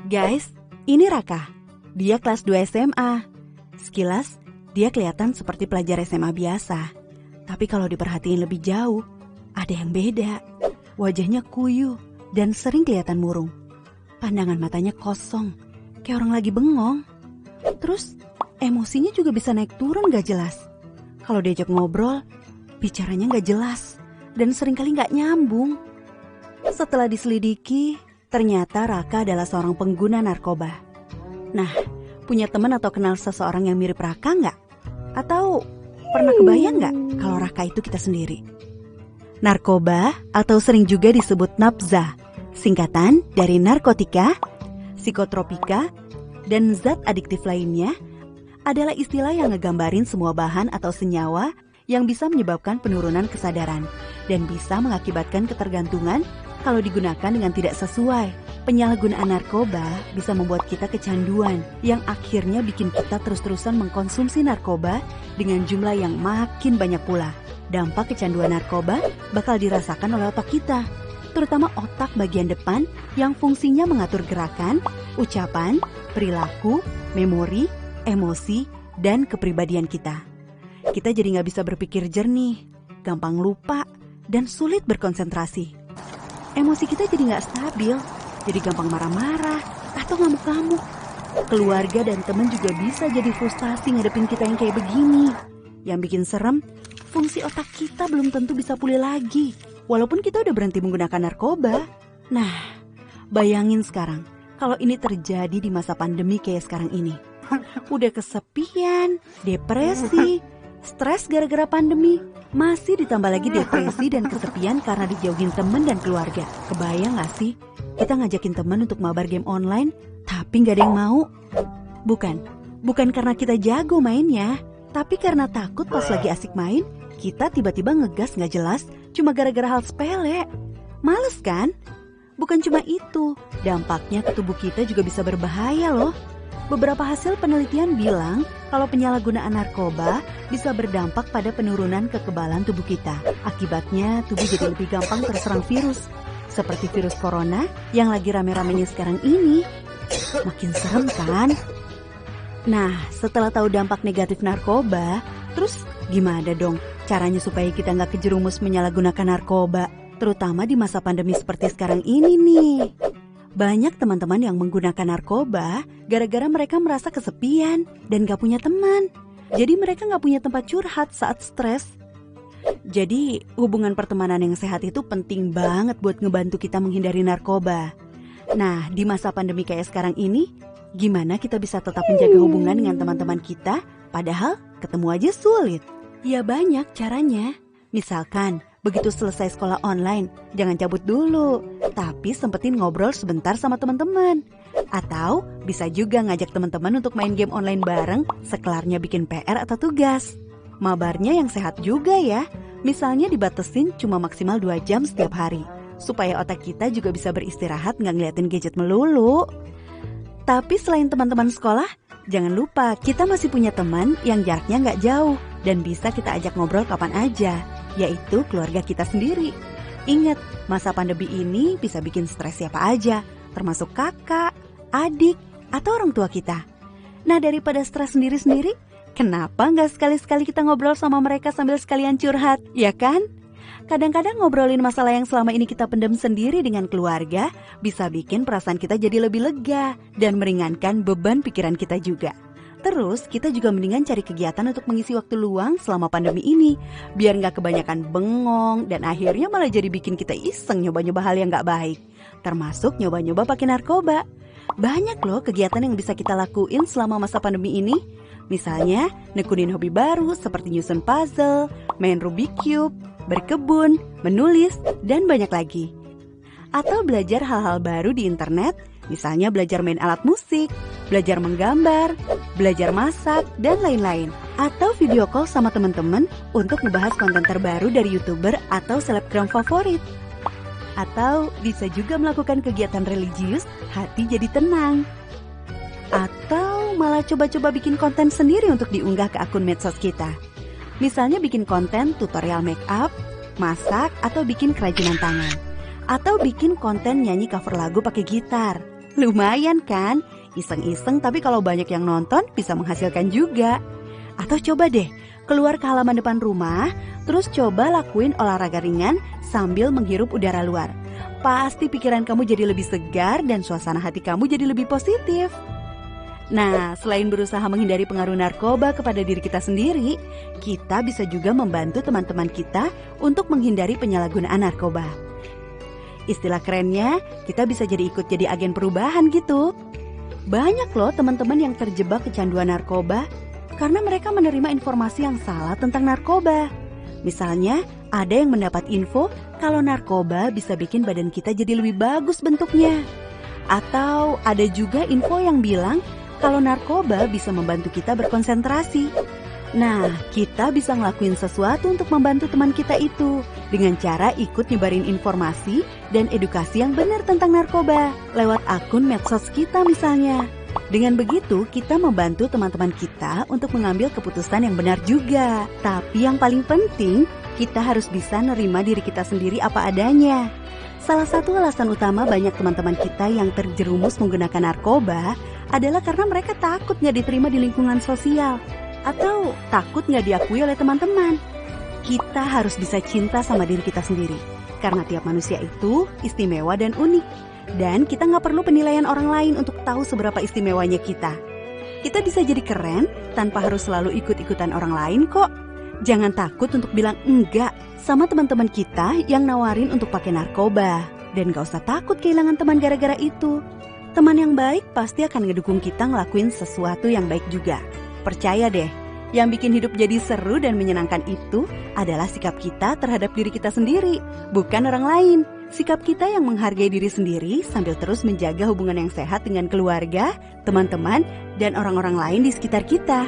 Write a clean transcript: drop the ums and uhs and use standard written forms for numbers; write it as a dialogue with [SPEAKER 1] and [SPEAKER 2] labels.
[SPEAKER 1] Guys, ini Raka. Dia kelas 2 SMA. Sekilas, dia kelihatan seperti pelajar SMA biasa. Tapi kalau diperhatiin lebih jauh, ada yang beda. Wajahnya kuyuh dan sering kelihatan murung. Pandangan matanya kosong, kayak orang lagi bengong. Terus, emosinya juga bisa naik turun gak jelas. Kalau diajak ngobrol, bicaranya gak jelas dan seringkali gak nyambung. Setelah diselidiki, ternyata Raka adalah seorang pengguna narkoba. Nah, punya teman atau kenal seseorang yang mirip Raka nggak? Atau pernah kebayang nggak kalau Raka itu kita sendiri? Narkoba atau sering juga disebut nafza, singkatan dari narkotika, psikotropika, dan zat adiktif lainnya, adalah istilah yang ngegambarin semua bahan atau senyawa yang bisa menyebabkan penurunan kesadaran dan bisa mengakibatkan ketergantungan kalau digunakan dengan tidak sesuai. Penyalahgunaan narkoba bisa membuat kita kecanduan yang akhirnya bikin kita terus-terusan mengkonsumsi narkoba dengan jumlah yang makin banyak pula. Dampak kecanduan narkoba bakal dirasakan oleh otak kita, terutama otak bagian depan yang fungsinya mengatur gerakan, ucapan, perilaku, memori, emosi, dan kepribadian kita. Kita jadi nggak bisa berpikir jernih, gampang lupa, dan sulit berkonsentrasi. Emosi kita jadi nggak stabil, jadi gampang marah-marah atau ngamuk-ngamuk. Keluarga dan teman juga bisa jadi frustasi ngadepin kita yang kayak begini. Yang bikin serem, fungsi otak kita belum tentu bisa pulih lagi, walaupun kita udah berhenti menggunakan narkoba. Nah, bayangin sekarang, kalau ini terjadi di masa pandemi kayak sekarang ini. Udah kesepian, depresi, stres gara-gara pandemi, masih ditambah lagi depresi dan kesepian karena dijauhin teman dan keluarga. Kebayang gak sih, kita ngajakin teman untuk mabar game online, tapi gak ada yang mau? Bukan karena kita jago mainnya, tapi karena takut pas lagi asik main, kita tiba-tiba ngegas gak jelas cuma gara-gara hal sepele. Males kan? Bukan cuma itu, dampaknya ke tubuh kita juga bisa berbahaya loh. Beberapa hasil penelitian bilang kalau penyalahgunaan narkoba bisa berdampak pada penurunan kekebalan tubuh kita. Akibatnya tubuh jadi lebih gampang terserang virus, seperti virus corona yang lagi rame-ramenya sekarang ini. Makin serem kan? Nah, setelah tahu dampak negatif narkoba, terus gimana dong caranya supaya kita nggak kejerumus menyalahgunakan narkoba, terutama di masa pandemi seperti sekarang ini nih? Banyak teman-teman yang menggunakan narkoba gara-gara mereka merasa kesepian dan gak punya teman. Jadi mereka gak punya tempat curhat saat stres. Jadi hubungan pertemanan yang sehat itu penting banget buat ngebantu kita menghindari narkoba. Nah, di masa pandemi kayak sekarang ini, gimana kita bisa tetap menjaga hubungan dengan teman-teman kita padahal ketemu aja sulit? Ya banyak caranya. Misalkan, begitu selesai sekolah online, jangan cabut dulu, tapi sempetin ngobrol sebentar sama teman-teman. Atau bisa juga ngajak teman-teman untuk main game online bareng sekelarnya bikin PR atau tugas. Mabarnya yang sehat juga ya, misalnya dibatesin cuma maksimal 2 jam setiap hari, supaya otak kita juga bisa beristirahat nggak ngeliatin gadget melulu. Tapi selain teman-teman sekolah, jangan lupa kita masih punya teman yang jaraknya nggak jauh dan bisa kita ajak ngobrol kapan aja, yaitu keluarga kita sendiri. Ingat, masa pandemi ini bisa bikin stres siapa aja, termasuk kakak, adik, atau orang tua kita. Nah, daripada stres sendiri-sendiri, kenapa nggak sekali-sekali kita ngobrol sama mereka sambil sekalian curhat, ya kan? Kadang-kadang ngobrolin masalah yang selama ini kita pendam sendiri dengan keluarga bisa bikin perasaan kita jadi lebih lega dan meringankan beban pikiran kita juga. Terus kita juga mendingan cari kegiatan untuk mengisi waktu luang selama pandemi ini, biar gak kebanyakan bengong dan akhirnya malah jadi bikin kita iseng nyoba-nyoba hal yang gak baik, termasuk nyoba-nyoba pakai narkoba. Banyak loh kegiatan yang bisa kita lakuin selama masa pandemi ini. Misalnya nekunin hobi baru seperti nyusun puzzle, main Rubik Cube, berkebun, menulis, dan banyak lagi. Atau belajar hal-hal baru di internet, misalnya belajar main alat musik, belajar menggambar, belajar masak, dan lain-lain. Atau video call sama teman-teman untuk ngebahas konten terbaru dari YouTuber atau selebgram favorit. Atau bisa juga melakukan kegiatan religius, hati jadi tenang. Atau malah coba-coba bikin konten sendiri untuk diunggah ke akun medsos kita. Misalnya bikin konten tutorial make up, masak, atau bikin kerajinan tangan. Atau bikin konten nyanyi cover lagu pakai gitar. Lumayan kan? Iseng-iseng tapi kalau banyak yang nonton bisa menghasilkan juga. Atau coba deh, keluar ke halaman depan rumah, terus coba lakuin olahraga ringan sambil menghirup udara luar. Pasti pikiran kamu jadi lebih segar dan suasana hati kamu jadi lebih positif. Nah, selain berusaha menghindari pengaruh narkoba kepada diri kita sendiri, kita bisa juga membantu teman-teman kita untuk menghindari penyalahgunaan narkoba. Istilah kerennya, kita bisa ikut jadi agen perubahan gitu. Banyak loh teman-teman yang terjebak kecanduan narkoba karena mereka menerima informasi yang salah tentang narkoba. Misalnya, ada yang mendapat info kalau narkoba bisa bikin badan kita jadi lebih bagus bentuknya. Atau ada juga info yang bilang kalau narkoba bisa membantu kita berkonsentrasi. Nah, kita bisa ngelakuin sesuatu untuk membantu teman kita itu dengan cara ikut nyebarin informasi dan edukasi yang benar tentang narkoba lewat akun medsos kita misalnya. Dengan begitu, kita membantu teman-teman kita untuk mengambil keputusan yang benar juga. Tapi yang paling penting, kita harus bisa nerima diri kita sendiri apa adanya. Salah satu alasan utama banyak teman-teman kita yang terjerumus menggunakan narkoba adalah karena mereka takut nggak diterima di lingkungan sosial atau takut nggak diakui oleh teman-teman. Kita harus bisa cinta sama diri kita sendiri karena tiap manusia itu istimewa dan unik. Dan kita nggak perlu penilaian orang lain untuk tahu seberapa istimewanya kita. Kita bisa jadi keren tanpa harus selalu ikut-ikutan orang lain kok. Jangan takut untuk bilang enggak sama teman-teman kita yang nawarin untuk pakai narkoba. Dan gak usah takut kehilangan teman gara-gara itu. Teman yang baik pasti akan ngedukung kita ngelakuin sesuatu yang baik juga. Percaya deh, yang bikin hidup jadi seru dan menyenangkan itu adalah sikap kita terhadap diri kita sendiri, bukan orang lain. Sikap kita yang menghargai diri sendiri sambil terus menjaga hubungan yang sehat dengan keluarga, teman-teman, dan orang-orang lain di sekitar kita.